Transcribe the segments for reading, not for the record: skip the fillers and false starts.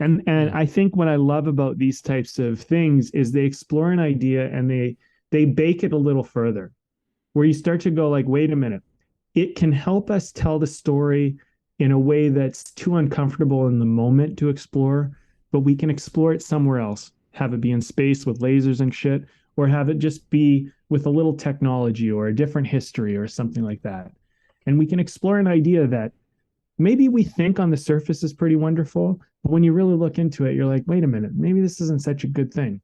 And Yeah. I think what I love about these types of things is they explore an idea and they bake it a little further, where you start to go like, wait a minute, it can help us tell the story in a way that's too uncomfortable in the moment to explore, but we can explore it somewhere else. Have it be in space with lasers and shit, or have it just be with a little technology or a different history or something like that. And we can explore an idea that maybe we think on the surface is pretty wonderful, but when you really look into it, you're like, wait a minute, maybe this isn't such a good thing.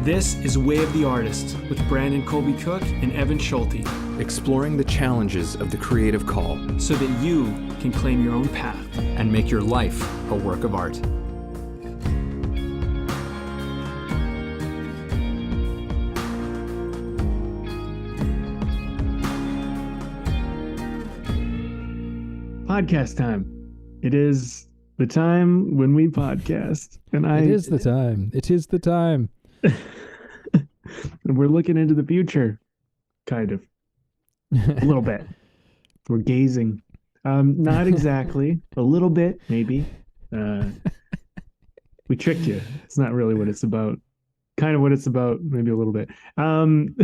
This is Way of the Artist with Brandon Colby Cook and Evan Schulte, Exploring the challenges of the creative call so that you can claim your own path. and make your life a work of art. Podcast time. It is the time when we podcast, and It is the time. It is the time. we're looking into the future, kind of a little bit. We're gazing, not exactly, a little bit maybe. Uh, we tricked you. It's not really what it's about. Kind of what it's about, maybe a little bit. I'm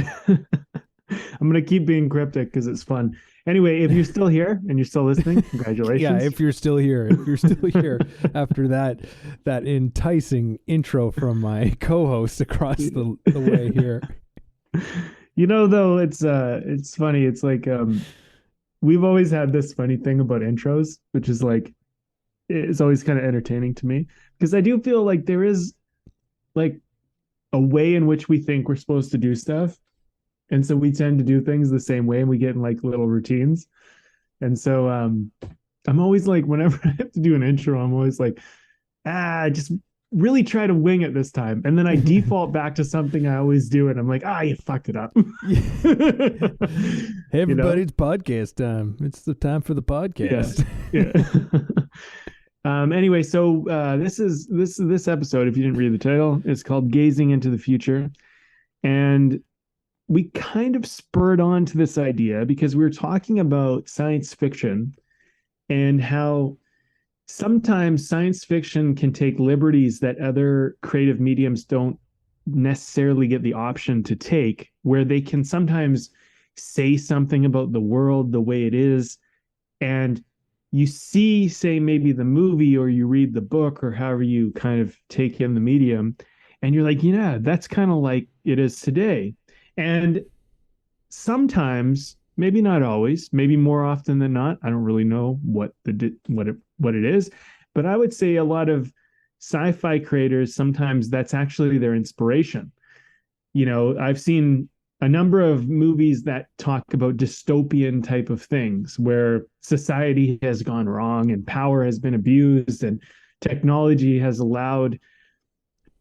gonna keep being cryptic because it's fun. Anyway, if you're still here and you're still listening, congratulations. Yeah, if you're still here, after that enticing intro from my co-host across the way here. Though it's funny. It's like we've always had this funny thing about intros, which is like it's always kind of entertaining to me because I do feel like there is like a way in which we think we're supposed to do stuff. And so we tend to do things the same way and we get in like little routines. And so I'm always like, whenever I have to do an intro, I'm always like, just really try to wing it this time. And then I default back to something I always do. And I'm like, you fucked it up. Hey, everybody, it's podcast time. It's the time for the podcast. Yeah. Anyway, so this episode, if you didn't read the title, it's called Gazing into the Future. And we kind of spurred on to this idea because we were talking about science fiction and how sometimes science fiction can take liberties that other creative mediums don't necessarily get the option to take, where they can sometimes say something about the world the way it is. And you see, say, maybe the movie or you read the book or however you kind of take in the medium, and you're like, yeah, that's kind of like it is today. And sometimes, maybe not always, maybe more often than not, I don't really know what it is, but I would say a lot of sci-fi creators, sometimes that's actually their inspiration. I've seen a number of movies that talk about dystopian type of things where society has gone wrong and power has been abused and technology has allowed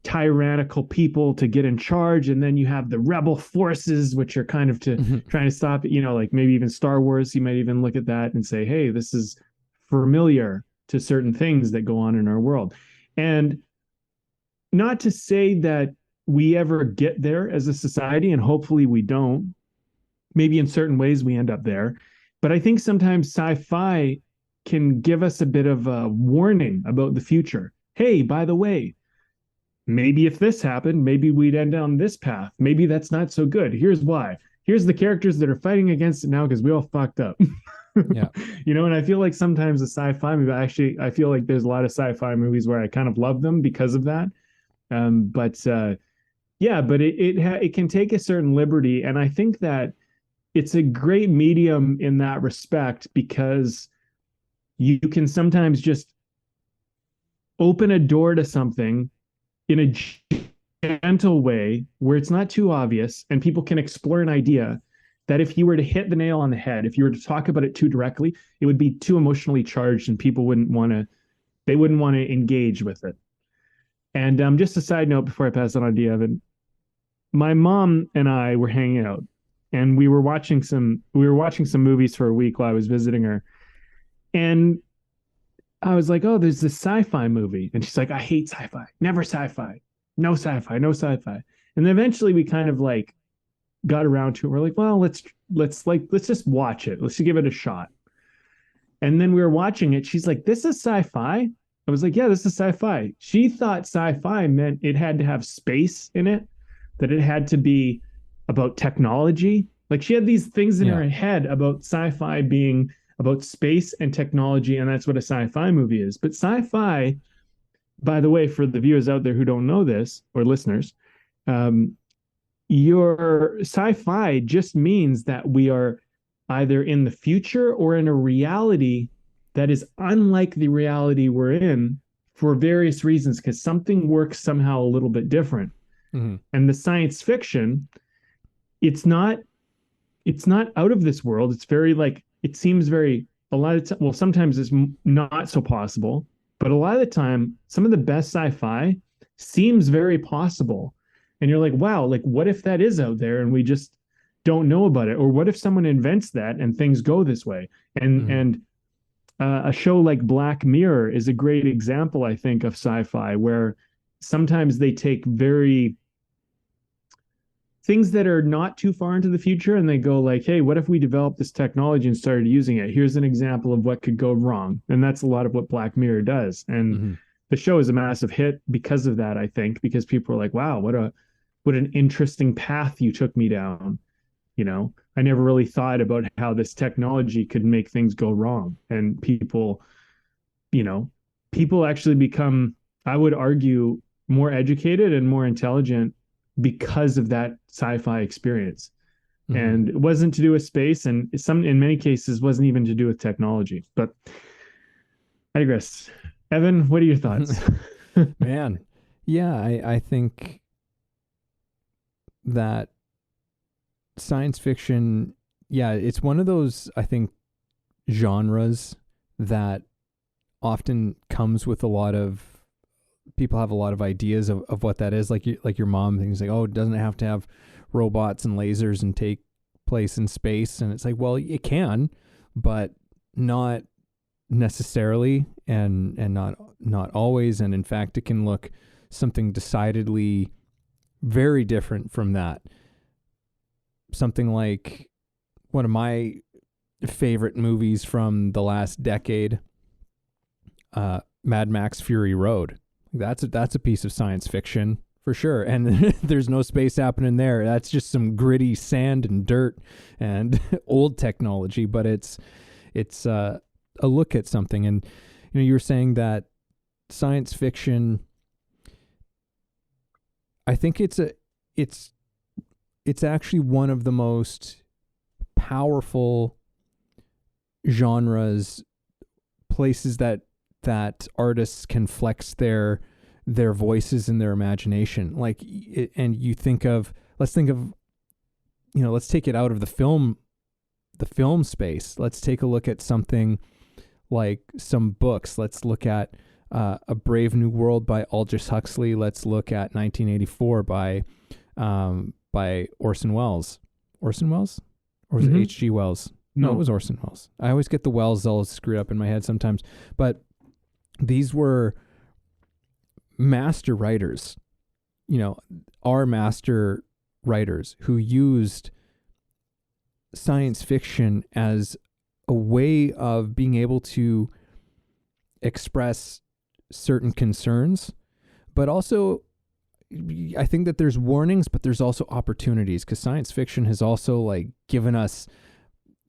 tyrannical people to get in charge, and then you have the rebel forces which are kind of trying to stop it. Like maybe even Star Wars, you might even look at that and say, hey, this is familiar to certain things that go on in our world. And not to say that we ever get there as a society, and hopefully we don't. Maybe in certain ways we end up there, but I think sometimes sci-fi can give us a bit of a warning about the future. Hey, by the way, maybe if this happened, maybe we'd end on this path. Maybe that's not so good. Here's why. Here's the characters that are fighting against it now because we all fucked up. Yeah. And I feel like sometimes the sci-fi movie, actually, I feel like there's a lot of sci-fi movies where I kind of love them because of that. But it can take a certain liberty. And I think that it's a great medium in that respect because you can sometimes just open a door to something in a gentle way where it's not too obvious and people can explore an idea that if you were to hit the nail on the head, if you were to talk about it too directly, it would be too emotionally charged and people wouldn't want to engage with it. And just a side note before I pass on idea, Evan, my mom and I were hanging out and we were watching some movies for a week while I was visiting her. And I was like, oh, there's this sci-fi movie. And she's like, I hate sci-fi. Never sci-fi. No sci-fi. No sci-fi. And then eventually we kind of like got around to it. We're like, well, let's just watch it. Let's give it a shot. And then we were watching it. She's like, this is sci-fi. I was like, yeah, this is sci-fi. She thought sci-fi meant it had to have space in it, that it had to be about technology. Like she had these things in her head about sci-fi being about space and technology, and that's what a sci-fi movie is. But sci-fi, by the way, for the viewers out there who don't know this, or listeners, your sci-fi just means that we are either in the future or in a reality that is unlike the reality we're in for various reasons, because something works somehow a little bit different. Mm-hmm. And the science fiction, it's not out of this world. It's very like, it seems very, a lot of time, well, sometimes it's not so possible, but a lot of the time, some of the best sci-fi seems very possible. And you're like, wow, like what if that is out there and we just don't know about it? Or what if someone invents that and things go this way? And a show like Black Mirror is a great example, I think, of sci-fi, where sometimes they take things that are not too far into the future and they go like, hey, what if we developed this technology and started using it? Here's an example of what could go wrong. And that's a lot of what Black Mirror does. And the show is a massive hit because of that, I think, because people are like, wow, what an interesting path you took me down. You know, I never really thought about how this technology could make things go wrong. And people actually become, I would argue, more educated and more intelligent because of that sci-fi experience. Mm-hmm. And it wasn't to do with space, and in many cases wasn't even to do with technology. But I digress. Evan, what are your thoughts? Man, yeah, I think that science fiction, yeah, it's one of those, I think, genres that often comes with a lot of, people have a lot of ideas of what that is. Like your mom, things like, oh, it doesn't have to have robots and lasers and take place in space. And it's like, well, it can, but not necessarily, and not always. And in fact, it can look something decidedly very different from that. Something like one of my favorite movies from the last decade, Mad Max Fury Road. That's a piece of science fiction for sure. And there's no space happening there. That's just some gritty sand and dirt and old technology, but it's a look at something. And you were saying that science fiction, I think it's actually one of the most powerful genres, places that artists can flex their voices and their imagination. Like, and let's take it out of the film space. Let's take a look at something like some books. Let's look at A Brave New World by Aldous Huxley. Let's look at 1984 by Orson Welles. Orson Welles? Or was it H.G. Wells? No, it was Orson Welles. I always get the Wells all screwed up in my head sometimes. But these were master writers, our master writers who used science fiction as a way of being able to express certain concerns, but also I think that there's warnings, but there's also opportunities, because science fiction has also like given us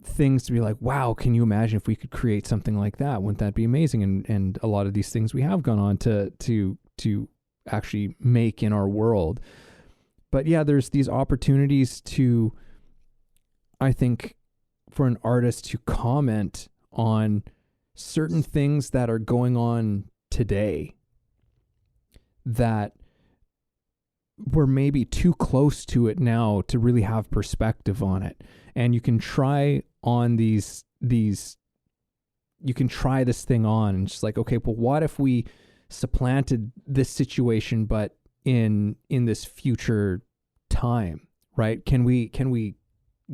things to be like, wow, can you imagine if we could create something like that? Wouldn't that be amazing? And a lot of these things we have gone on to actually make in our world. But yeah, there's these opportunities to, I think, for an artist to comment on certain things that are going on today that we're maybe too close to it now to really have perspective on it. And you can try on you can try this thing on and just like, okay, well, what if we supplanted this situation, but in this future time, right? Can we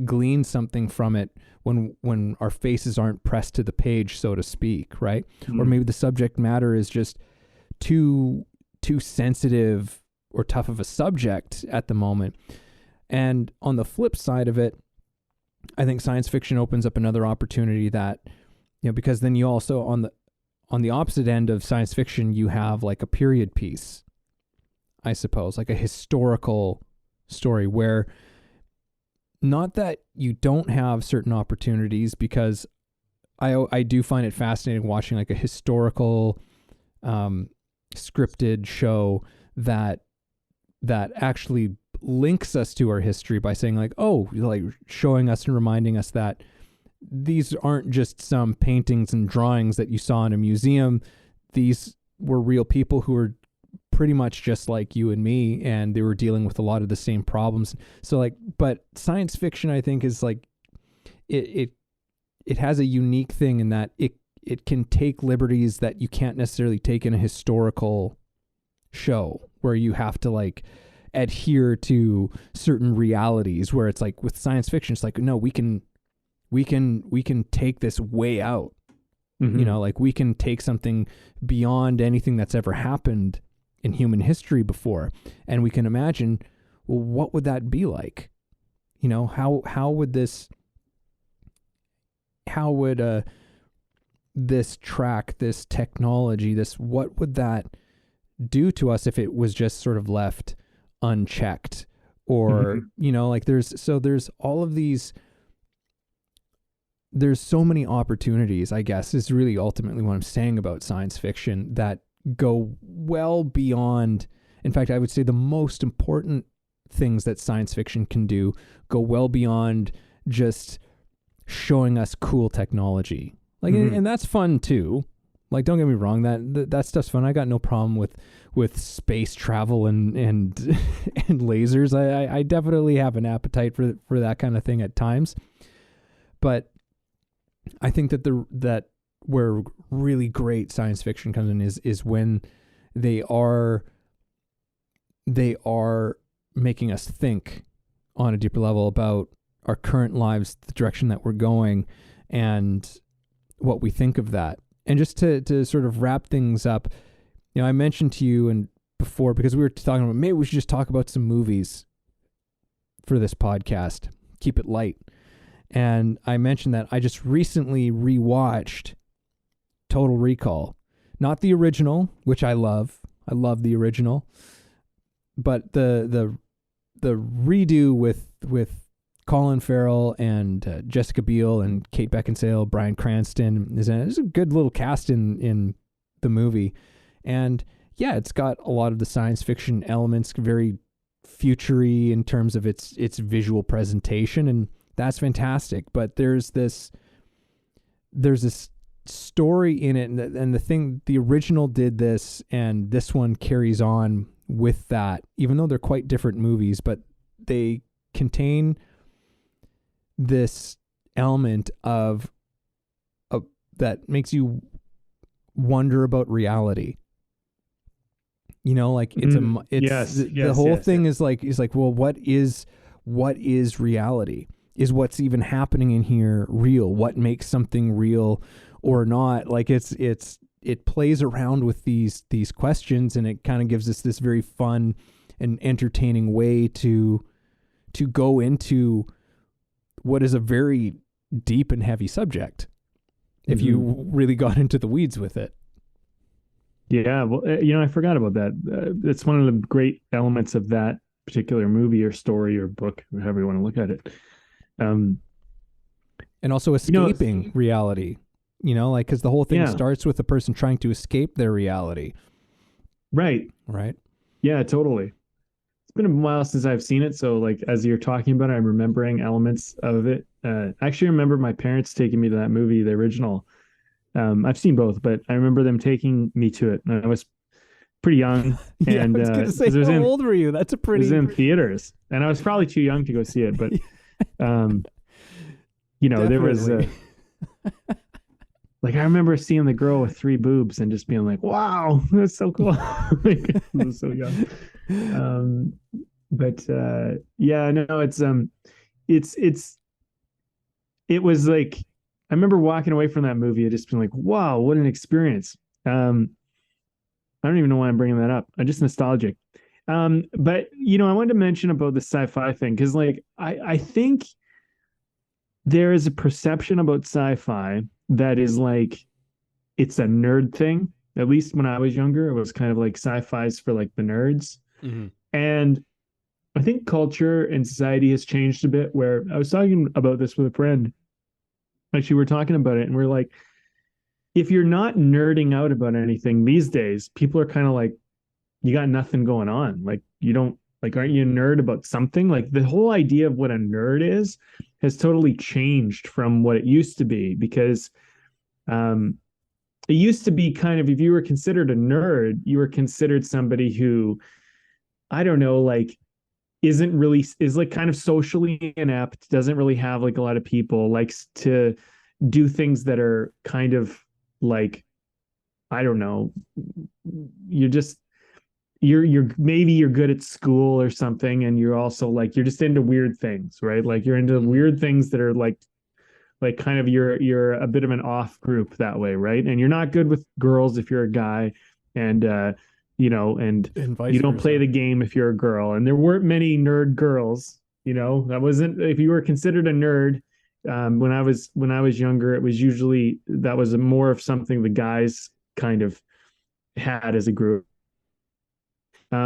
glean something from it when our faces aren't pressed to the page, so to speak, right? Mm-hmm. Or maybe the subject matter is just too sensitive or tough of a subject at the moment. And on the flip side of it, I think science fiction opens up another opportunity that, because then you also on the opposite end of science fiction, you have like a period piece, I suppose, like a historical story where not that you don't have certain opportunities, because I do find it fascinating watching like a historical scripted show that actually links us to our history by saying like, oh, like showing us and reminding us that these aren't just some paintings and drawings that you saw in a museum. These were real people who were pretty much just like you and me, and they were dealing with a lot of the same problems. So like, but science fiction, I think, is like, it has a unique thing in that it can take liberties that you can't necessarily take in a historical show, where you have to like adhere to certain realities, where it's like with science fiction, it's like, no, we can take this way out. Mm-hmm. Like we can take something beyond anything that's ever happened in human history before, and we can imagine, well, what would that be like? How would this track, this technology, what would that do to us if it was just sort of left unchecked? Or, like there's all of these, there's so many opportunities, I guess, is really ultimately what I'm saying about science fiction, that go well beyond, in fact, I would say the most important things that science fiction can do go well beyond just showing us cool technology. Like, and that's fun too. Like, don't get me wrong, that stuff's fun. I got no problem with space travel and and lasers. I definitely have an appetite for that kind of thing at times. But I think that where really great science fiction comes in is when they are making us think on a deeper level about our current lives, the direction that we're going, and what we think of that. And just to sort of wrap things up, I mentioned to you and before, because we were talking about, maybe we should just talk about some movies for this podcast, keep it light. And I mentioned that I just recently rewatched Total Recall, not the original, which I love. I love the original, but the redo with Colin Farrell and Jessica Biel and Kate Beckinsale, Bryan Cranston is a good little cast in the movie. And yeah, it's got a lot of the science fiction elements, very future-y in terms of its visual presentation, and that's fantastic. But there's this story in it, and the original did this, and this one carries on with that, even though they're quite different movies, but they contain this element of that makes you wonder about reality. Like it's the whole thing is like, well, what is reality? Is what's even happening in here real? What makes something real or not? Like it plays around with these questions, and it kind of gives us this very fun and entertaining way to go into what is a very deep and heavy subject, if you really got into the weeds with it. Yeah, well, I forgot about that. It's one of the great elements of that particular movie or story or book, however you want to look at it. And also escaping reality, like, because the whole thing starts with a person trying to escape their reality. Right. Yeah, totally. It's been a while since I've seen it, so like as you're talking about it, I'm remembering elements of it. I actually remember my parents taking me to that movie, the original. I've seen both, but I remember them taking me to it. I was pretty young. And I was going to say, how old were you? That's a pretty... It was in theaters, and I was probably too young to go see it, but there was like, I remember seeing the girl with 3 boobs and just being like, wow, that's so cool. Like, I was so young. It was like, I remember walking away from that movie and just being like, wow, what an experience. I don't even know why I'm bringing that up. I'm just nostalgic. But I wanted to mention about the sci-fi thing, because like I think there is a perception about sci-fi that is like it's a nerd thing. At least when I was younger, it was kind of like sci-fi's for like the nerds. Mm-hmm. And I think culture and society has changed a bit where I was talking about this with a friend. Actually, we're talking about it and we're like, if you're not nerding out about anything these days, people are kind of like, you got nothing going on. Like you don't like, aren't you a nerd about something? Like the whole idea of what a nerd is has totally changed from what it used to be because um it used to be kind of if you were considered a nerd, you were considered somebody who, I don't know, like isn't really is like kind of socially inept, doesn't really have like a lot of people, likes to do things that are kind of like, I don't know, you're just you're maybe you're good at school or something and you're also like you're just into weird things, right? Like you're into weird things that are like kind of you're a bit of an off group that way, right? And you're not good with girls if you're a guy, and and vice you don't versa. play the game if you're a girl. And there weren't many nerd girls, that wasn't if you were considered a nerd. When I was younger, it was usually that was more of something the guys kind of had as a group.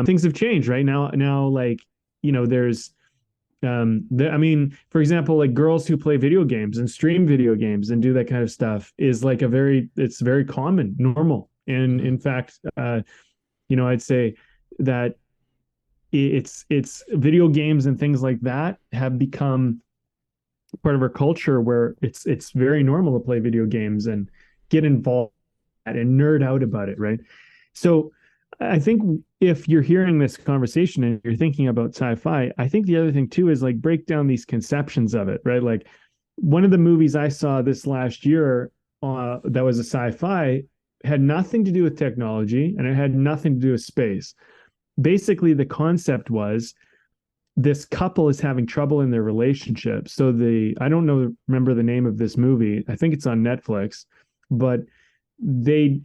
Things have changed, right? Now like there's I mean, for example, like girls who play video games and stream video games and do that kind of stuff is like it's very common, normal. And in fact, I'd say that it's video games and things like that have become part of our culture where it's very normal to play video games and get involved and nerd out about it, right? So I think if you're hearing this conversation and you're thinking about sci-fi, I think the other thing too is like break down these conceptions of it, right? Like one of the movies I saw this last year that was a sci-fi had nothing to do with technology and it had nothing to do with space. Basically, the concept was this couple is having trouble in their relationship. So I don't remember the name of this movie. I think it's on Netflix, but they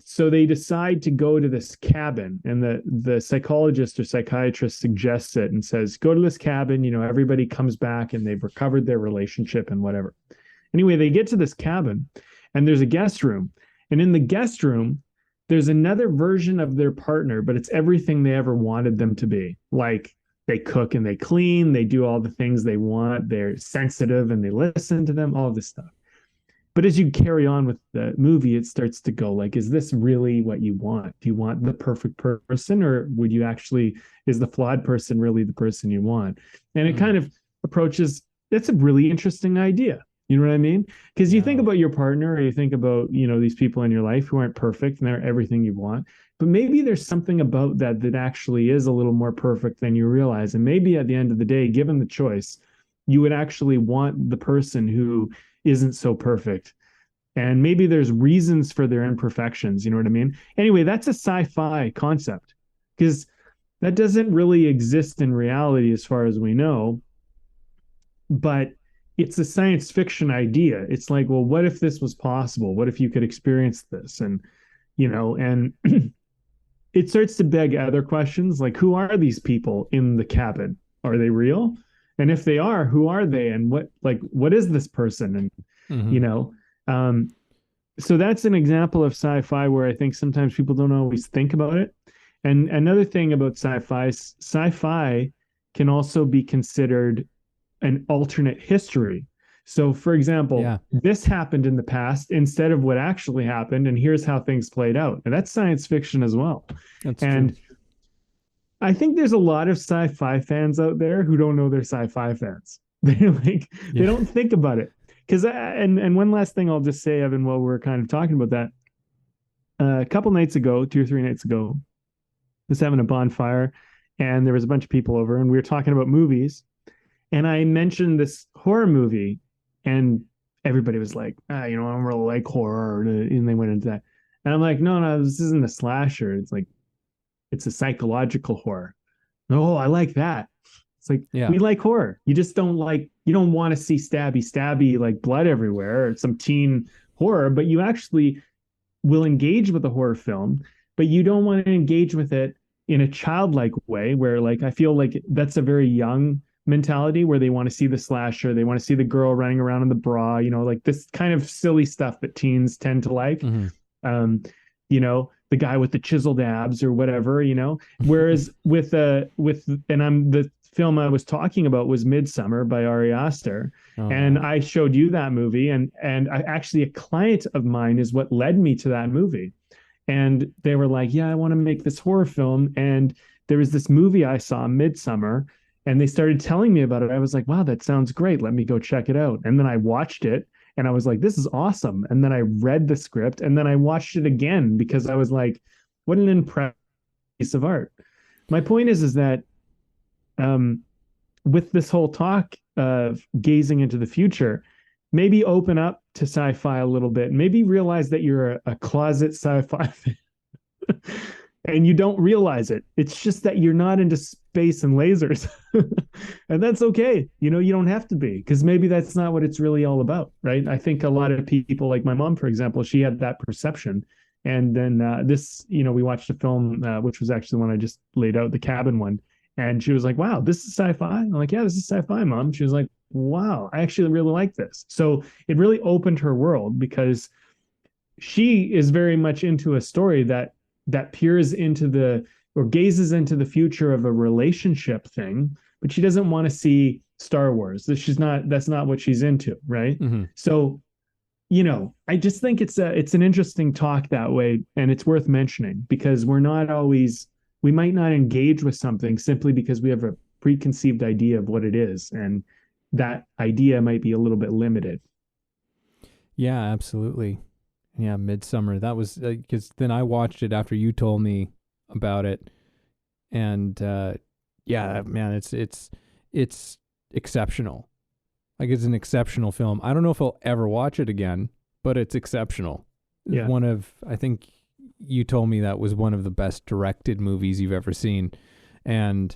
decide to go to this cabin and the psychologist or psychiatrist suggests it and says, go to this cabin, everybody comes back and they've recovered their relationship and whatever. Anyway, they get to this cabin and there's a guest room. And in the guest room, there's another version of their partner, but it's everything they ever wanted them to be. Like they cook and they clean, they do all the things they want, they're sensitive and they listen to them, all of this stuff. But as you carry on with the movie, it starts to go like, is this really what you want? Do you want the perfect person, or is the flawed person really the person you want? And it kind of approaches, that's a really interesting idea. You know what I mean? Because you think about your partner or you think about, these people in your life who aren't perfect and they're everything you want. But maybe there's something about that actually is a little more perfect than you realize. And maybe at the end of the day, given the choice, you would actually want the person who isn't so perfect. And maybe there's reasons for their imperfections. You know what I mean? Anyway, that's a sci-fi concept because that doesn't really exist in reality as far as we know. But it's a science fiction idea. It's like, well, what if this was possible? What if you could experience this? And, and it starts to beg other questions like, who are these people in the cabin? Are they real? And if they are, who are they? And what is this person? And, so that's an example of sci-fi where I think sometimes people don't always think about it. And another thing about sci-fi can also be considered an alternate history. So for example, this happened in the past instead of what actually happened. And here's how things played out. And that's science fiction as well. That's true. I think there's a lot of sci-fi fans out there who don't know they're sci-fi fans. They don't think about it. Because and one last thing I'll just say, Evan, while we're kind of talking about that, a couple nights ago, 2 or 3 nights ago, I was having a bonfire, and there was a bunch of people over, and we were talking about movies, and I mentioned this horror movie, and everybody was like, I don't really like horror, and they went into that, and I'm like, no, this isn't a slasher. It's a psychological horror. Oh, I like that. It's like, we like horror. You just don't want to see stabby, like blood everywhere or some teen horror, but you actually will engage with a horror film, but you don't want to engage with it in a childlike way where like, I feel like that's a very young mentality where they want to see the slasher, they want to see the girl running around in the bra, like this kind of silly stuff that teens tend to like. Mm-hmm. The guy with the chiseled abs or whatever, Whereas the film I was talking about was Midsummer by Ari Aster. Oh, and yeah. I showed you that movie, and I actually, a client of mine is what led me to that movie. And they were like, yeah, I want to make this horror film. And there was this movie I saw, Midsummer, and they started telling me about it. I was like, wow, that sounds great. Let me go check it out. And then I watched it and I was like, this is awesome. And then I read the script and then I watched it again because I was like, what an impressive piece of art. My point is that with this whole talk of gazing into the future, maybe open up to sci-fi a little bit. Maybe realize that you're a closet sci-fi fan and you don't realize it. It's just that you're not into space and lasers. And that's okay. You don't have to be, because maybe that's not what it's really all about, right? I think a lot of people, like my mom, for example, she had that perception. And then we watched a film, which was actually the one I just laid out, the cabin one. And she was like, wow, this is sci-fi. I'm like, yeah, this is sci-fi, Mom. She was like, wow, I actually really like this. So it really opened her world, because she is very much into a story that peers into or gazes into the future of a relationship thing, but she doesn't want to see Star Wars. That's not what she's into, right? Mm-hmm. So, I just think it's an interesting talk that way, and it's worth mentioning, because we might not engage with something simply because we have a preconceived idea of what it is, and that idea might be a little bit limited. Yeah, absolutely. Yeah, Midsummer. That was because then I watched it after you told me about it, and yeah, man, it's exceptional. Like, it's an exceptional film. I don't know if I'll ever watch it again, but it's exceptional. Yeah. I think you told me that was one of the best directed movies you've ever seen, and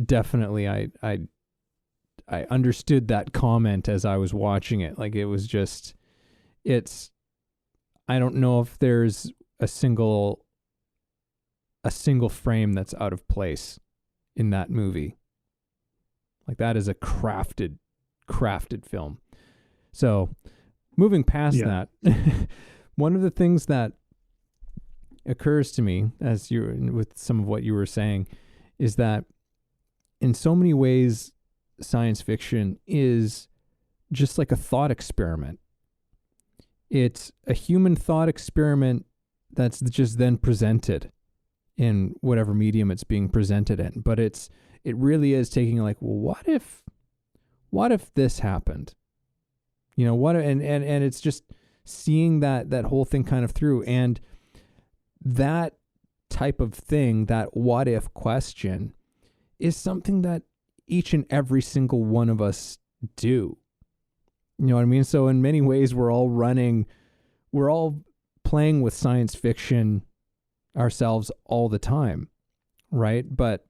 definitely I understood that comment as I was watching it. Like, it was just, I don't know if there's a single frame that's out of place in that movie. Like, that is a crafted film. So, moving past that, one of the things that occurs to me as with some of what you were saying is that in so many ways, science fiction is just like a thought experiment. It's a human thought experiment that's just then presented in whatever medium it's being presented in. But it really is taking, like, well, what if this happened? And it's just seeing that whole thing kind of through. And that type of thing, that what if question, is something that each and every single one of us do. You know what I mean? So in many ways, we're all playing with science fiction ourselves all the time, right? But,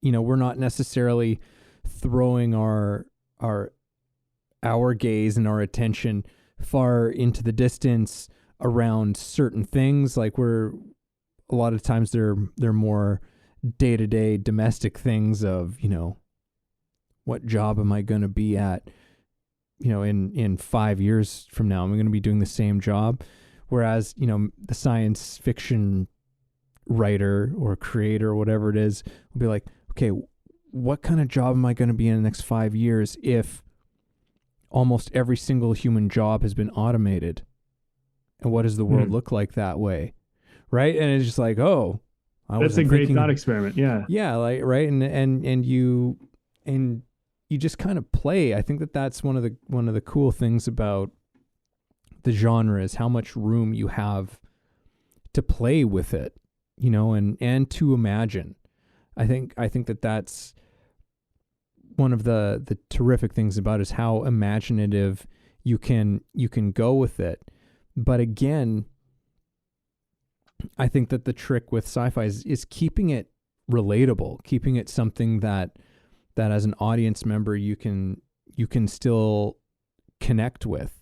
we're not necessarily throwing our gaze and our attention far into the distance around certain things. Like, a lot of times they're more day-to-day domestic things of, what job am I going to be at, in 5 years from now? Am I going to be doing the same job? Whereas, the science fiction writer or creator or whatever it is will be like, okay, what kind of job am I going to be in the next 5 years if almost every single human job has been automated? And what does the world look like that way? Right? And it's just like, oh, that's a great thought experiment. Yeah. Yeah. Like, right. And you just kind of play. I think that's one of the cool things about the genre is how much room you have to play with it, and to imagine. I think that's one of the terrific things about it, is how imaginative you can go with it. But again, I think that the trick with sci-fi is keeping it relatable, keeping it something that as an audience member you can still connect with.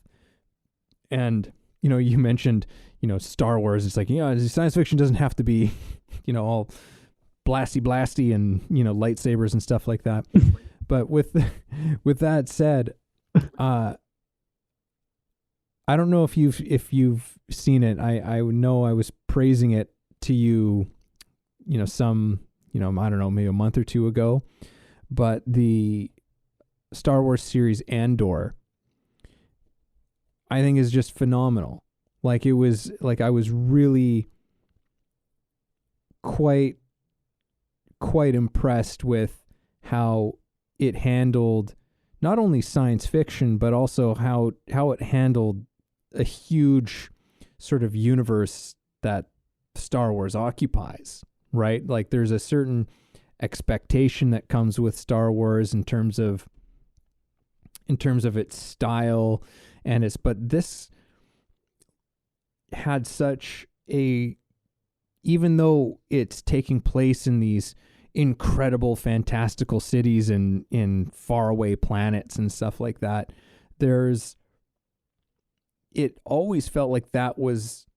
And you mentioned Star Wars. It's like, science fiction doesn't have to be all blasty blasty and, you know, lightsabers and stuff like that. But with that said, I don't know if you've seen it. I know I was praising it to you, you know, I don't know, maybe a month or two ago, but the Star Wars series Andor, I think, is just phenomenal. Like, it was like, I was really quite impressed with how it handled not only science fiction, but also how it handled a huge sort of universe that Star Wars occupies, right? Like, there's a certain expectation that comes with Star Wars in terms of its style but this had such a, even though it's taking place in these incredible fantastical cities and in faraway planets and stuff like that, it always felt like that was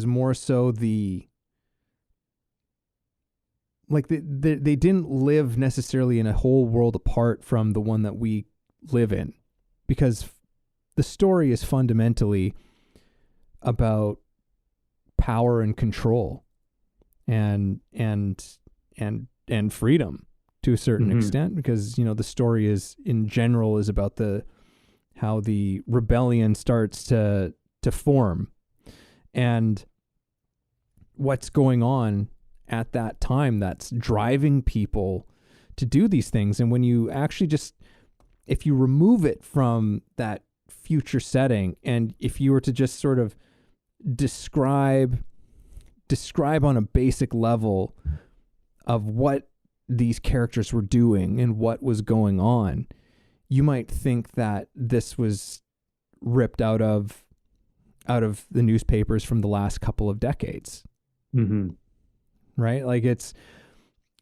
more so they didn't live necessarily in a whole world apart from the one that we live in, because the story is fundamentally about power and control and freedom to a certain extent, because, you know, the story is in general is about how the rebellion starts to form and what's going on at that time that's driving people to do these things. And when you actually if you remove it from that future setting, and if you were to just sort of describe on a basic level of what these characters were doing and what was going on, you might think that this was ripped out of the newspapers from the last couple of decades. Mm-hmm. Right? Like, it's,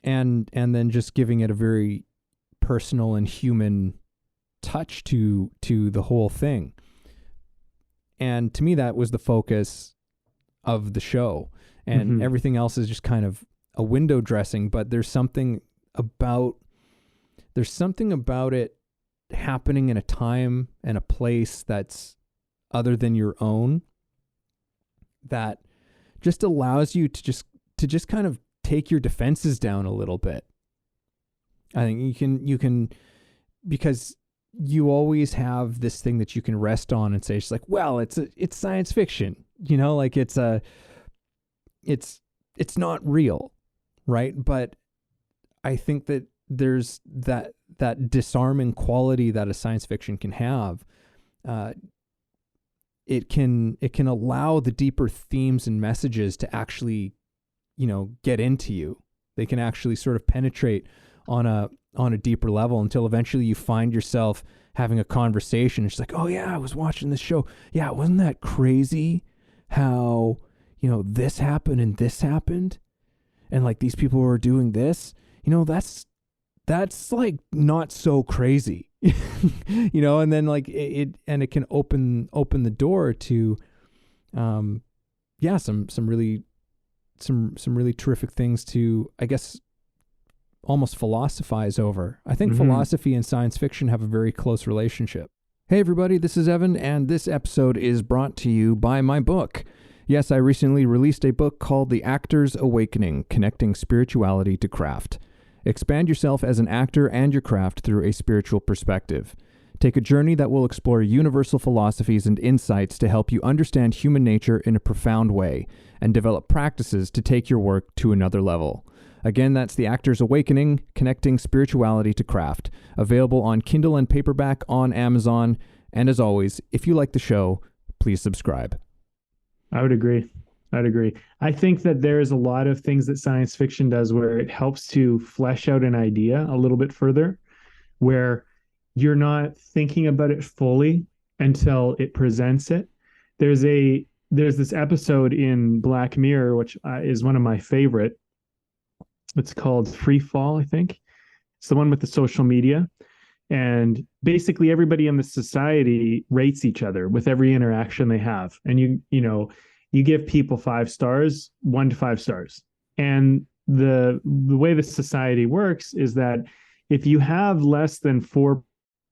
and then just giving it a very personal and human touch to the whole thing. And to me, that was the focus of the show, and everything else is just kind of a window dressing, but there's something about it happening in a time and a place that's other than your own, that just allows you to just kind of take your defenses down a little bit. I think you can, because you always have this thing that you can rest on and say, it's like, well, it's science fiction, you know, like it's not real. Right. But I think that there's that disarming quality that a science fiction can have. It can allow the deeper themes and messages to actually, you know, get into you. They can actually sort of penetrate on a deeper level until eventually you find yourself having a conversation. It's like, oh yeah, I was watching this show. Yeah, wasn't that crazy how, you know, this happened and this happened, and like these people were doing this. You know, that's like not so crazy. You know, and then like it can open the door to some really terrific things to, I guess, almost philosophize over. I think philosophy and science fiction have a very close relationship. Hey everybody, this is Evan, and this episode is brought to you by my book. Yes, I recently released a book called The Actor's Awakening: Connecting Spirituality to Craft. Expand yourself as an actor and your craft through a spiritual perspective. Take a journey that will explore universal philosophies and insights to help you understand human nature in a profound way and develop practices to take your work to another level. Again, that's The Actor's Awakening: Connecting Spirituality to Craft. Available on Kindle and paperback on Amazon. And as always, if you like the show, please subscribe. I would agree. I think that there's a lot of things that science fiction does where it helps to flesh out an idea a little bit further, where you're not thinking about it fully until it presents it. There's this episode in Black Mirror, which is one of my favorite. It's called Free Fall, I think. It's the one with the social media. And basically everybody in the society rates each other with every interaction they have. And you give people 5 stars, 1 to 5 stars. And the way the society works is that if you have less than 4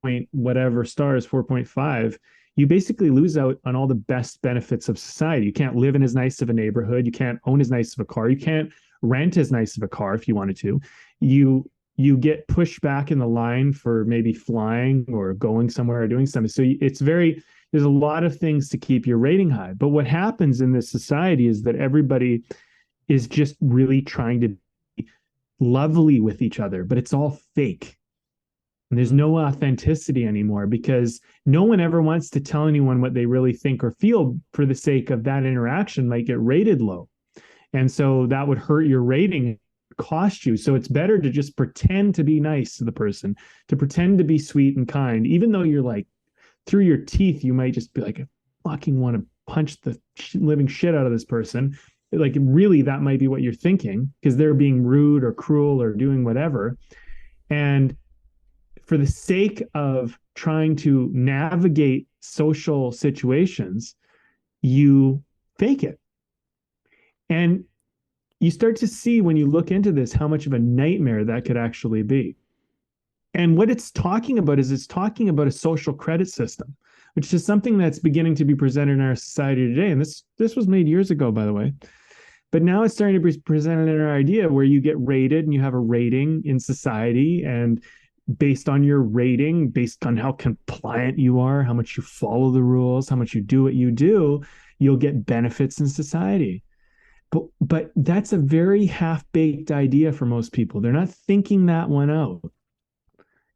point whatever stars, 4.5, you basically lose out on all the best benefits of society. You can't live in as nice of a neighborhood, you can't own as nice of a car, you can't rent as nice of a car if you wanted to. You get pushed back in the line for maybe flying or going somewhere or doing something. So it's very, there's a lot of things to keep your rating high. But what happens in this society is that everybody is just really trying to be lovely with each other, but it's all fake. And there's no authenticity anymore because no one ever wants to tell anyone what they really think or feel for the sake of that interaction might get rated low. And so that would hurt your rating, cost you. So it's better to just pretend to be nice to the person, to pretend to be sweet and kind, even though you're like, through your teeth, you might just be like, I fucking want to punch the living shit out of this person. Like, really, that might be what you're thinking because they're being rude or cruel or doing whatever. And for the sake of trying to navigate social situations, you fake it. And you start to see when you look into this how much of a nightmare that could actually be. And what it's talking about is it's talking about a social credit system, which is something that's beginning to be presented in our society today. And this was made years ago, by the way. But now it's starting to be presented in our idea where you get rated and you have a rating in society. And based on your rating, based on how compliant you are, how much you follow the rules, how much you do what you do, you'll get benefits in society. But that's a very half-baked idea for most people. They're not thinking that one out.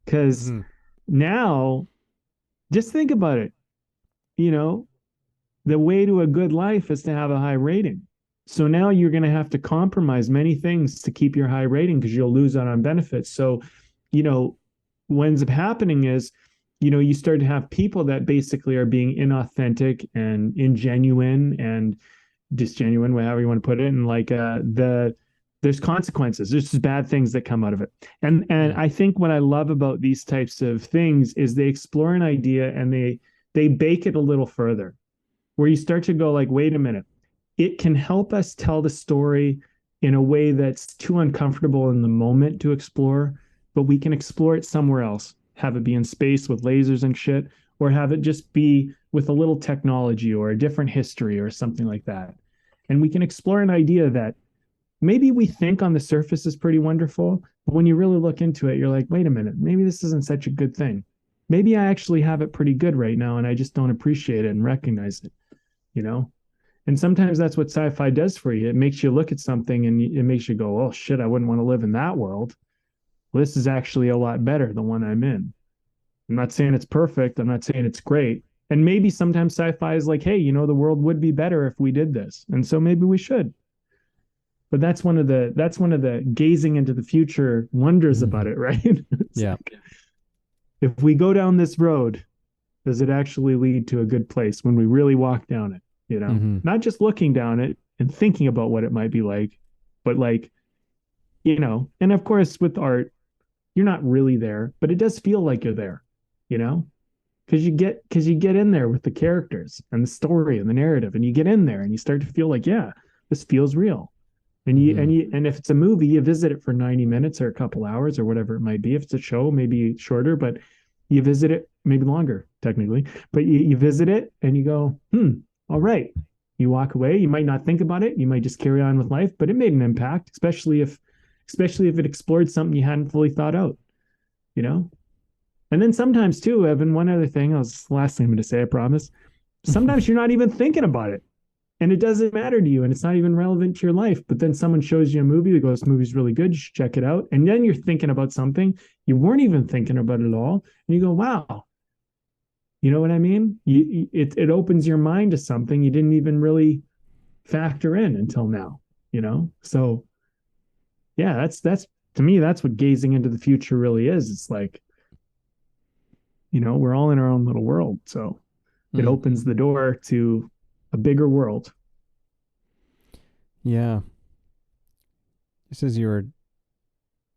Because now, just think about it. You know, the way to a good life is to have a high rating. So now you're going to have to compromise many things to keep your high rating because you'll lose out on benefits. So, you know, what ends up happening is, you know, you start to have people that basically are being inauthentic and ingenuine and disgenuine, however you want to put it. And like there's consequences. There's just bad things that come out of it. And I think what I love about these types of things is they explore an idea and they bake it a little further, where you start to go like, wait a minute, it can help us tell the story in a way that's too uncomfortable in the moment to explore, but we can explore it somewhere else. Have it be in space with lasers and shit, or have it just be with a little technology or a different history or something like that. And we can explore an idea that maybe we think on the surface is pretty wonderful, but when you really look into it, you're like, wait a minute, maybe this isn't such a good thing. Maybe I actually have it pretty good right now and I just don't appreciate it and recognize it, you know? And sometimes that's what sci-fi does for you. It makes you look at something and it makes you go, oh shit, I wouldn't want to live in that world. Well, this is actually a lot better than one I'm in. I'm not saying it's perfect. I'm not saying it's great. And maybe sometimes sci-fi is like, hey, you know, the world would be better if we did this. And so maybe we should. But that's one of the gazing into the future wonders about it, right? Yeah. Like, if we go down this road, does it actually lead to a good place when we really walk down it? You know, not just looking down it and thinking about what it might be like, but like, you know, and of course with art, you're not really there, but it does feel like you're there, you know, because you get in there with the characters and the story and the narrative, and you get in there and you start to feel like, yeah, this feels real. And and if it's a movie, you visit it for 90 minutes or a couple hours or whatever it might be. If it's a show, maybe shorter, but you visit it, maybe longer technically, but you visit it and you go, all right. You walk away. You might not think about it. You might just carry on with life, but it made an impact, especially if it explored something you hadn't fully thought out, you know? And then sometimes too, Evan, one other thing, the last thing I'm going to say, I promise. Sometimes you're not even thinking about it and it doesn't matter to you and it's not even relevant to your life. But then someone shows you a movie, they go, this movie's really good. You should check it out. And then you're thinking about something you weren't even thinking about at all. And you go, wow. You know what I mean? It opens your mind to something you didn't even really factor in until now, you know? So yeah, that's to me, that's what gazing into the future really is. It's like, you know, we're all in our own little world. So it opens the door to a bigger world. Yeah. Just as you were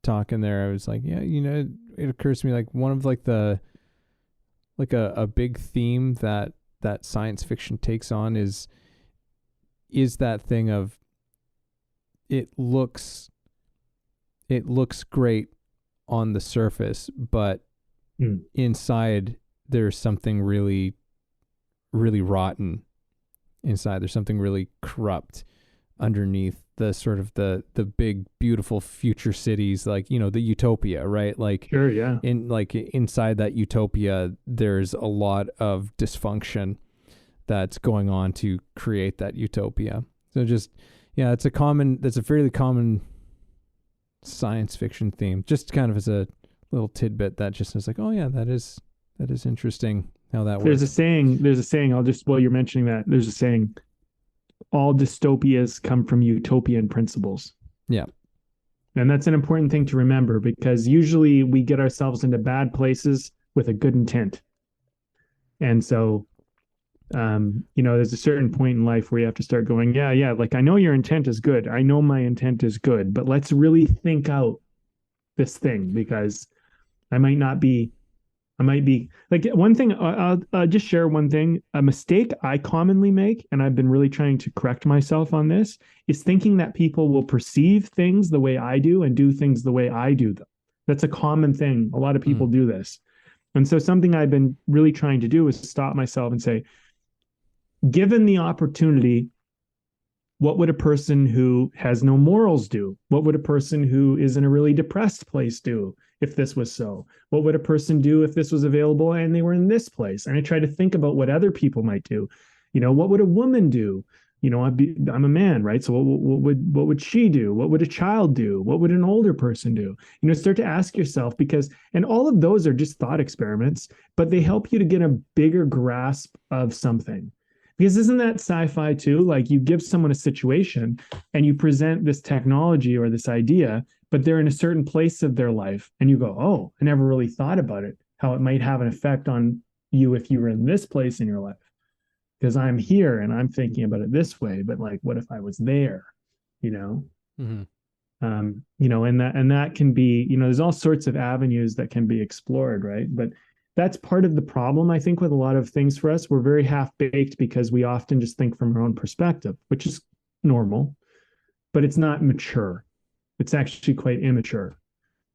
talking there, I was like, yeah, you know, it occurs to me like one of like the a big theme that science fiction takes on is that thing of it looks it looks great on the surface, but inside there's something really, really rotten inside. There's something really corrupt underneath the sort of the big, beautiful future cities, like, you know, the utopia, right? Like, sure, yeah. Inside that utopia, there's a lot of dysfunction that's going on to create that utopia. So just, yeah, that's a fairly common science fiction theme, just kind of as a little tidbit that just is like, oh yeah, that is interesting how that works. There's a saying, while you're mentioning that, there's a saying, all dystopias come from utopian principles. Yeah. And that's an important thing to remember, because usually we get ourselves into bad places with a good intent. And so, there's a certain point in life where you have to start going, yeah, like, I know your intent is good. I know my intent is good, but let's really think out this thing, because I might be like, one thing, I'll just share one thing. A mistake I commonly make, and I've been really trying to correct myself on this, is thinking that people will perceive things the way I do and do things the way I do them. That's a common thing. A lot of people do this. And so something I've been really trying to do is stop myself and say, given the opportunity, what would a person who has no morals do? What would a person who is in a really depressed place do if this was so? What would a person do if this was available and they were in this place? And I try to think about what other people might do. You know, what would a woman do? You know, I'm a man, right? So what would she do? What would a child do? What would an older person do? You know, start to ask yourself, and all of those are just thought experiments, but they help you to get a bigger grasp of something. Because isn't that sci-fi too? Like, you give someone a situation and you present this technology or this idea, but they're in a certain place of their life, and you go, oh, I never really thought about it, how it might have an effect on you if you were in this place in your life. Because I'm here and I'm thinking about it this way, but like, what if I was there? You know? Mm-hmm. And that can be, there's all sorts of avenues that can be explored, right? But that's part of the problem, I think, with a lot of things for us. We're very half-baked because we often just think from our own perspective, which is normal, but it's not mature. It's actually quite immature.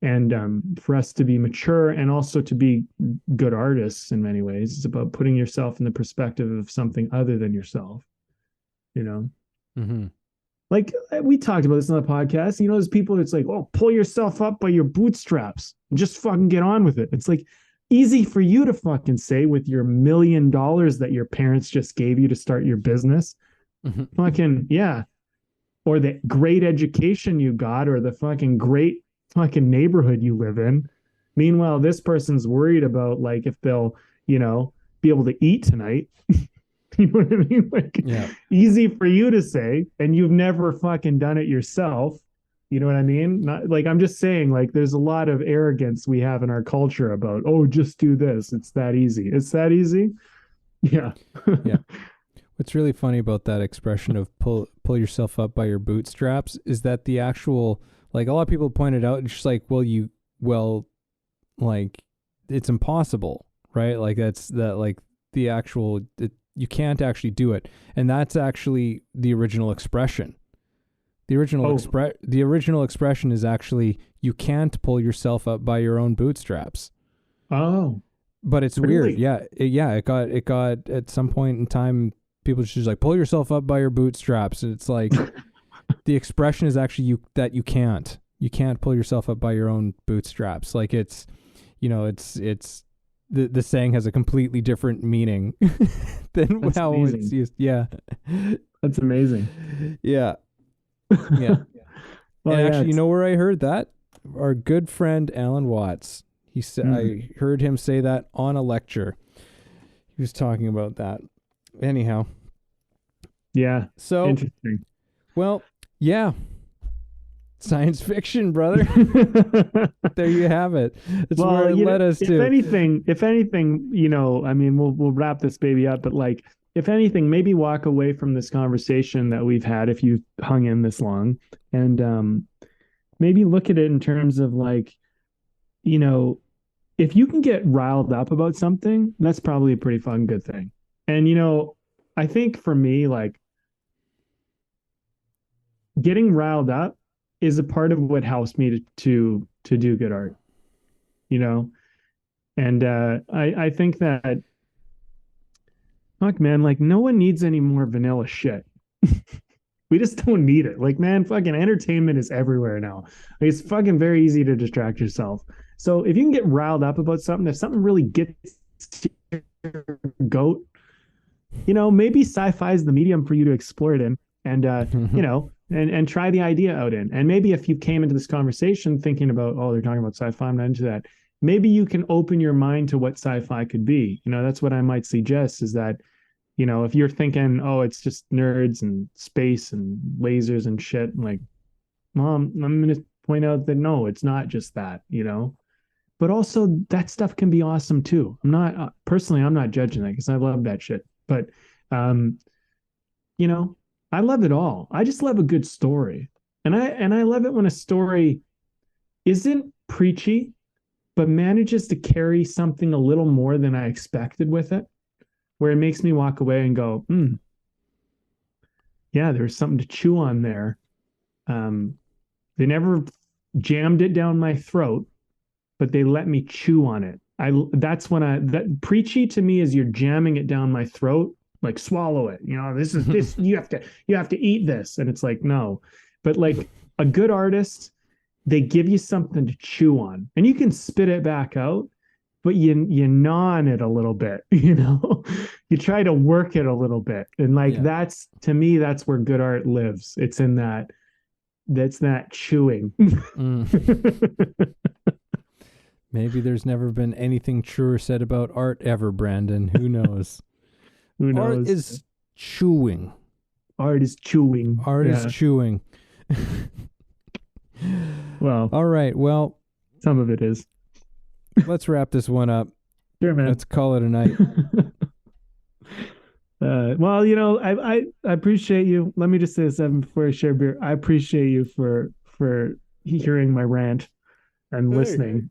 And for us to be mature and also to be good artists in many ways, it's about putting yourself in the perspective of something other than yourself, Mm-hmm. Like, we talked about this on the podcast, there's people that's like, oh, pull yourself up by your bootstraps and just fucking get on with it. It's like, easy for you to fucking say with your $1 million that your parents just gave you to start your business. Mm-hmm. Fucking, yeah. Or the great education you got, or the fucking great fucking neighborhood you live in. Meanwhile, this person's worried about, like, if they'll, be able to eat tonight. You know what I mean? Like, yeah. Easy for you to say, and you've never fucking done it yourself. You know what I mean? Not like, I'm just saying, like, there's a lot of arrogance we have in our culture about, oh, just do this. It's that easy. It's that easy. Yeah. Yeah. What's really funny about that expression of pull yourself up by your bootstraps is that the actual, like, a lot of people pointed out, it's just like, like, it's impossible, right? Like, you can't actually do it. And that's actually the original expression. The original expression is actually, you can't pull yourself up by your own bootstraps. Oh, but it's really? weird. Yeah. It got at some point in time, people just like, pull yourself up by your bootstraps. And it's like, the expression is actually that you can't pull yourself up by your own bootstraps. Like, it's the saying has a completely different meaning than That's how amazing. it's used. Yeah. That's amazing. Yeah. Yeah. Well, and yeah, actually, you know where I heard that? Our good friend Alan Watts. He said, I heard him say that on a lecture. He was talking about that. Anyhow. Yeah. So interesting. Well, yeah. Science fiction, brother. There you have it. It's where it led us to. If anything, I mean, we'll wrap this baby up, but like, if anything, maybe walk away from this conversation that we've had, if you hung in this long, and maybe look at it in terms of, like, if you can get riled up about something, that's probably a pretty fucking good thing. And, I think for me, like, getting riled up is a part of what helps me to do good art, you know? And I think that, fuck, man, like no one needs any more vanilla shit. We just don't need it. Like, man, fucking entertainment is everywhere now. Like, it's fucking very easy to distract yourself. So if you can get riled up about something, if something really gets to your goat, you know, maybe sci-fi is the medium for you to explore it in, and you know, and try the idea out in. And maybe if you came into this conversation thinking about, oh, they're talking about sci-fi, I'm not into that. Maybe you can open your mind to what sci-fi could be. You know, that's what I might suggest is that, you know, if you're thinking, oh, it's just nerds and space and lasers and shit, like, Mom, I'm going to point out that no, it's not just that, you know, but also that stuff can be awesome too. I'm not personally, I'm not judging that because I love that shit. But, you know, I love it all. I just love a good story. And I love it when a story isn't preachy, but manages to carry something a little more than I expected with it, where it makes me walk away and go, yeah, there's something to chew on there. They never jammed it down my throat, but they let me chew on it. That's when that preachy to me is you're jamming it down my throat, like swallow it. You know, this you have to eat this. And it's like, no. But like a good artist, they give you something to chew on. And you can spit it back out, but you gnaw on it a little bit, you know. You try to work it a little bit. And like that's, to me, that's where good art lives. It's in that's that chewing. Maybe there's never been anything truer said about art ever, Brandon. Who knows? Who knows? Art is chewing. Art is chewing. Art is chewing. Well, all right. Well, some of it is. Let's wrap this one up. Sure, man. Let's call it a night. Well, you know, I appreciate you. Let me just say this, Evan, before I share beer. I appreciate you for hearing my rant and listening.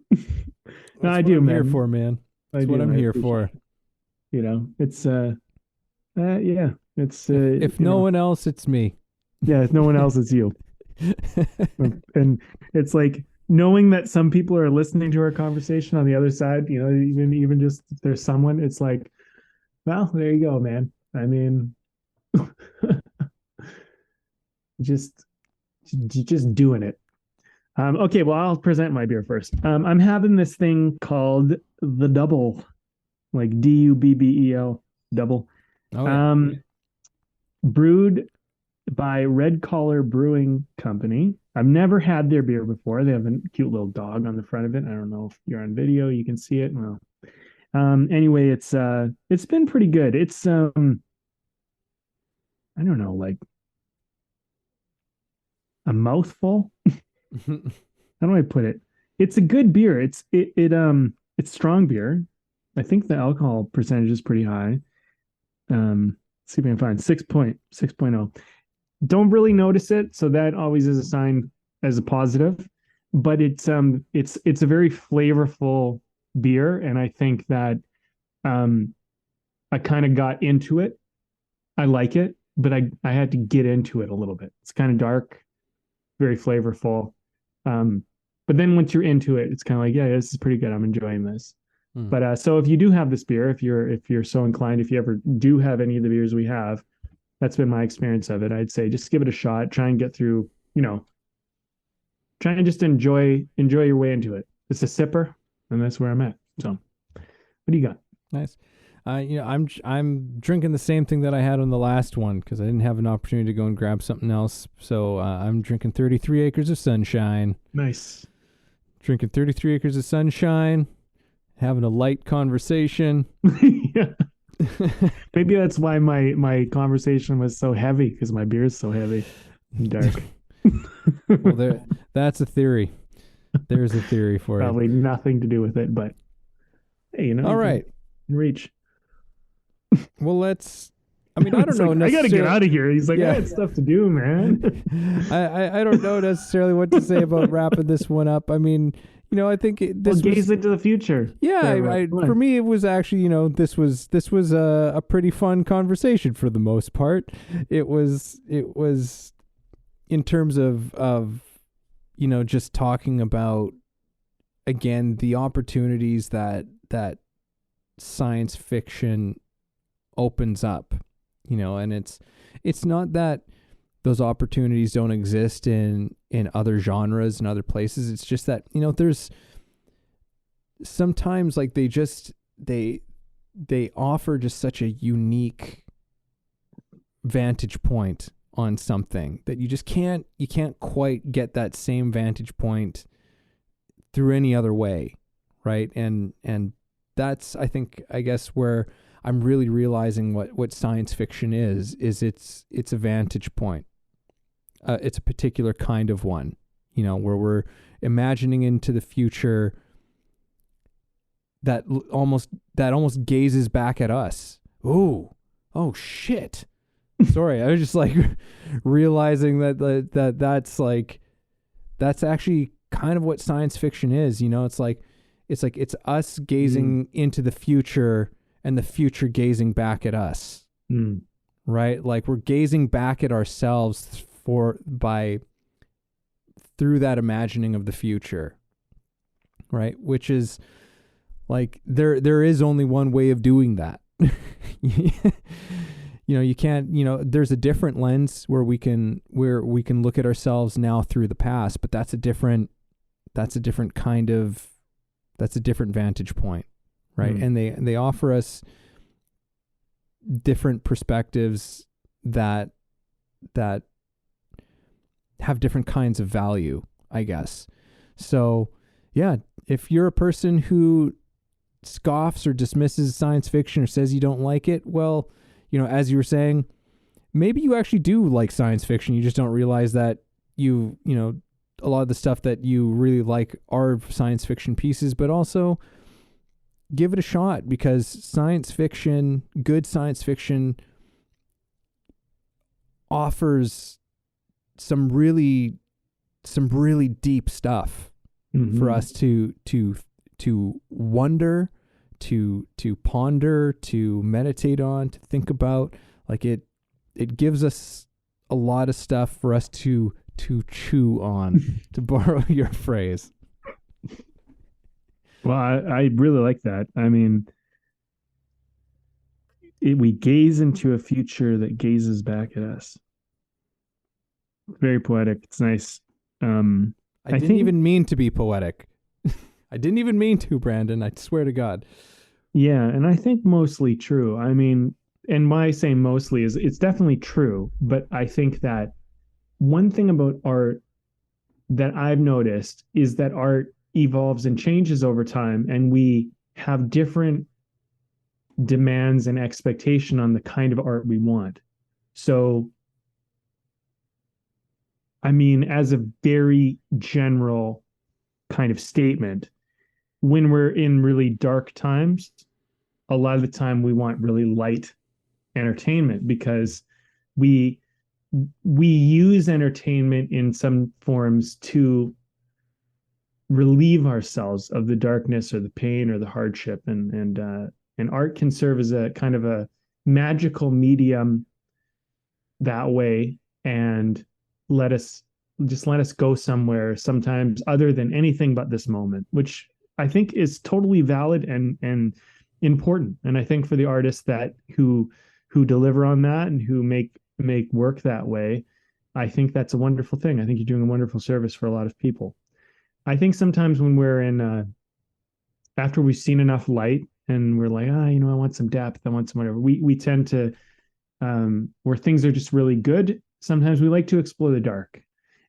No, I do, man. Here for, man. That's what I'm here for. You know, it's yeah, it's if no one else, it's me. Yeah, if no one else, it's you. And it's like knowing that some people are listening to our conversation on the other side, you know, even just if there's someone, it's like, well, there you go, man. I mean, just doing it. Okay, well, I'll present my beer first. I'm having this thing called the Double, like Dubbel, double. Oh, yeah. Brewed by Red Collar Brewing Company. I've never had their beer before. They have a cute little dog on the front of it. I don't know if you're on video, you can see it. Well, anyway, it's been pretty good. It's I don't know, like a mouthful. How do I put it? It's a good beer. It's strong beer. I think the alcohol percentage is pretty high. Let's see if I can find 6.0. Don't really notice it, so that always is a sign as a positive. But it's a very flavorful beer, and I think that I kind of got into it. I like it, but I had to get into it a little bit. It's kind of dark, very flavorful. But then once you're into it, it's kind of like, yeah, this is pretty good. I'm enjoying this. But so if you do have this beer, if you're so inclined, if you ever do have any of the beers we have, that's been my experience of it. I'd say just give it a shot. Try and get through, you know, try and just enjoy your way into it. It's a sipper, and that's where I'm at. So, what do you got? Nice. You know, I'm drinking the same thing that I had on the last one because I didn't have an opportunity to go and grab something else. So I'm drinking 33 Acres of Sunshine. Nice. Drinking 33 Acres of Sunshine, having a light conversation. Yeah. Maybe that's why my conversation was so heavy, because my beer is so heavy and dark. Well, that's a theory. There's a theory for Probably it. nothing to do with it, but hey, you know. All right. Reach. Well, I don't know. Like, I got to get out of here. He's like, I had stuff to do, man. I don't know necessarily what to say about wrapping this one up. I mean, you know, I think this gaze into the future. Yeah, for me, it was actually, you know, this was a pretty fun conversation for the most part. It was in terms of just talking about, again, the opportunities that science fiction opens up, and it's not that those opportunities don't exist in other genres and other places. It's just that, there's sometimes like they offer just such a unique vantage point on something that you can't quite get that same vantage point through any other way. Right. And that's, I guess where I'm really realizing what science fiction is it's a vantage point. It's a particular kind of one, where we're imagining into the future that almost gazes back at us. Oh shit. Sorry, I was just like realizing that's actually kind of what science fiction is. It's us gazing into the future and the future gazing back at us. Right? Like we're gazing back at ourselves through that imagining of the future. Right? Which is like there is only one way of doing that. You can't, there's a different lens where we can look at ourselves now through the past, but that's a different vantage point. Right. And they offer us different perspectives that have different kinds of value, I guess. So yeah, if you're a person who scoffs or dismisses science fiction or says you don't like it, well, as you were saying, maybe you actually do like science fiction. You just don't realize that a lot of the stuff that you really like are science fiction pieces, but also give it a shot, because good science fiction offers some really deep stuff for us to wonder, to ponder, to meditate on, to think about. Like it gives us a lot of stuff for us to chew on, to borrow your phrase. Well, I really like that. I mean, we gaze into a future that gazes back at us. Very poetic. It's nice. I didn't even mean to be poetic. I didn't even mean to, Brandon. I swear to God. Yeah, and I think mostly true. I mean, and why I say mostly is it's definitely true, but I think that one thing about art that I've noticed is that art evolves and changes over time, and we have different demands and expectation on the kind of art we want. So, I mean, as a very general kind of statement, when we're in really dark times, a lot of the time we want really light entertainment, because we use entertainment in some forms to relieve ourselves of the darkness or the pain or the hardship, and art can serve as a kind of a magical medium that way, and let us go somewhere sometimes other than anything but this moment, which I think is totally valid and important. And I think for the artists who deliver on that and who make work that way, I think that's a wonderful thing. I think you're doing a wonderful service for a lot of people. I think sometimes when we're in after we've seen enough light and we're like, I want some depth, I want some whatever, we tend to where things are just really good, sometimes we like to explore the dark.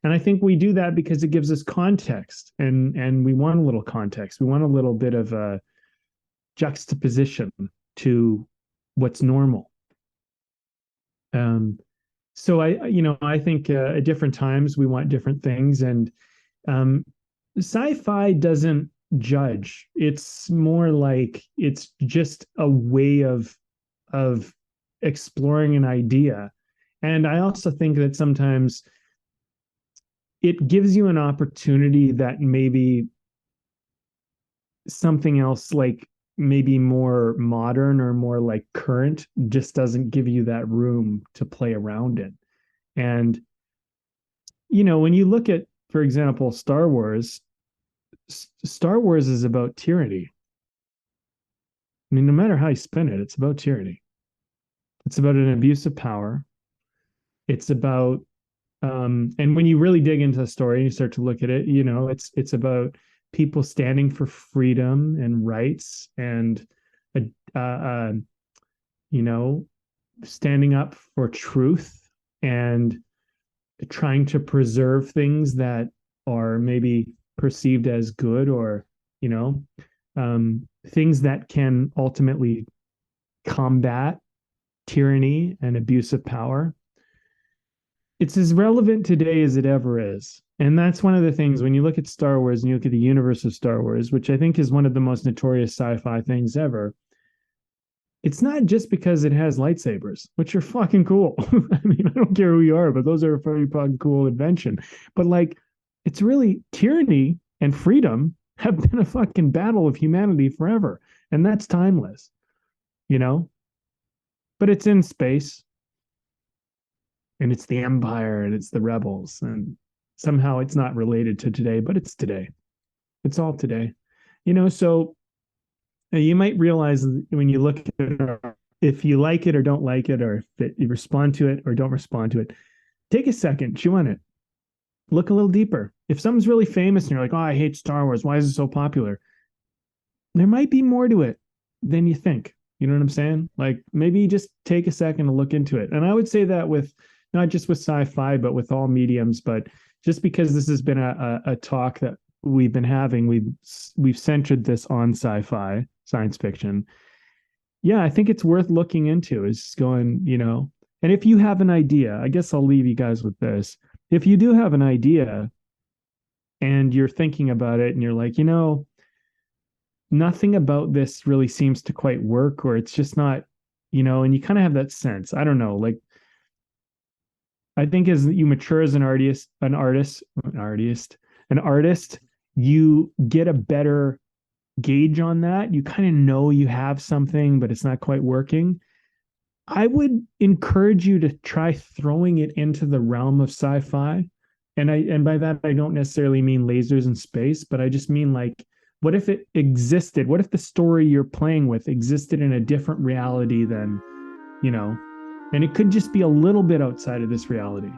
And I think we do that because it gives us context, and we want a little context. We want a little bit of a juxtaposition to what's normal. So I think at different times we want different things, and sci-fi doesn't judge. It's more like it's just a way of exploring an idea. And I also think that sometimes it gives you an opportunity that maybe something else, like maybe more modern or more like current, just doesn't give you that room to play around in. And when you look at for example, Star Wars. Star Wars is about tyranny. I mean, no matter how you spin it, it's about tyranny. It's about an abuse of power. It's about, and when you really dig into the story and you start to look at it, it's about people standing for freedom and rights, and uh, uh, you know, standing up for truth, and trying to preserve things that are maybe perceived as good, or you know things that can ultimately combat tyranny and abuse of power. It's as relevant today as it ever is. And that's one of the things when you look at Star Wars and you look at the universe of Star Wars, which I think is one of the most notorious sci-fi things ever. It's not just because it has lightsabers, which are fucking cool. I mean, I don't care who you are, but those are a pretty fucking cool invention. But like, it's really tyranny and freedom have been a fucking battle of humanity forever. And that's timeless, you know? But it's in space. And it's the Empire and it's the rebels. And somehow it's not related to today, but it's today. It's all today. So you might realize when you look at it, if you like it or don't like it, or if you respond to it or don't respond to it, take a second, chew on it. Look a little deeper. If something's really famous and you're like, oh, I hate Star Wars, why is it so popular? There might be more to it than you think. You know what I'm saying? Like, maybe just take a second to look into it. And I would say that with not just with sci-fi, but with all mediums. But just because this has been a talk that we've been having, we've centered this on sci-fi, science fiction. Yeah, I think it's worth looking into. Is going, and if you have an idea, I guess I'll leave you guys with this. If you do have an idea and you're thinking about it and you're like, nothing about this really seems to quite work, or it's just not, and you kind of have that sense. I don't know, like, I think as you mature as an artist, you get a better gauge on that. You kind of know you have something, but it's not quite working. I would encourage you to try throwing it into the realm of sci-fi. And by that, I don't necessarily mean lasers in space, but I just mean, like, what if it existed? What if the story you're playing with existed in a different reality than, and it could just be a little bit outside of this reality.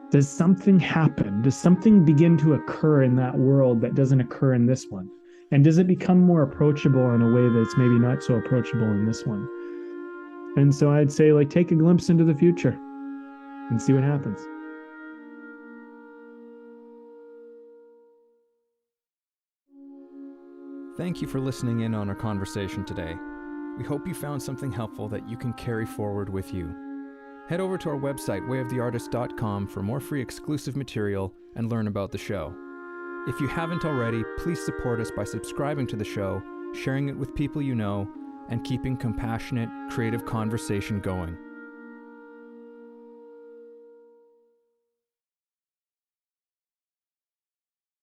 Does something happen? Does something begin to occur in that world that doesn't occur in this one? And does it become more approachable in a way that's maybe not so approachable in this one? And so I'd say, like, take a glimpse into the future and see what happens. Thank you for listening in on our conversation today. We hope you found something helpful that you can carry forward with you. Head over to our website, wayoftheartist.com, for more free exclusive material and learn about the show. If you haven't already, please support us by subscribing to the show, sharing it with people you know, and keeping compassionate, creative conversation going.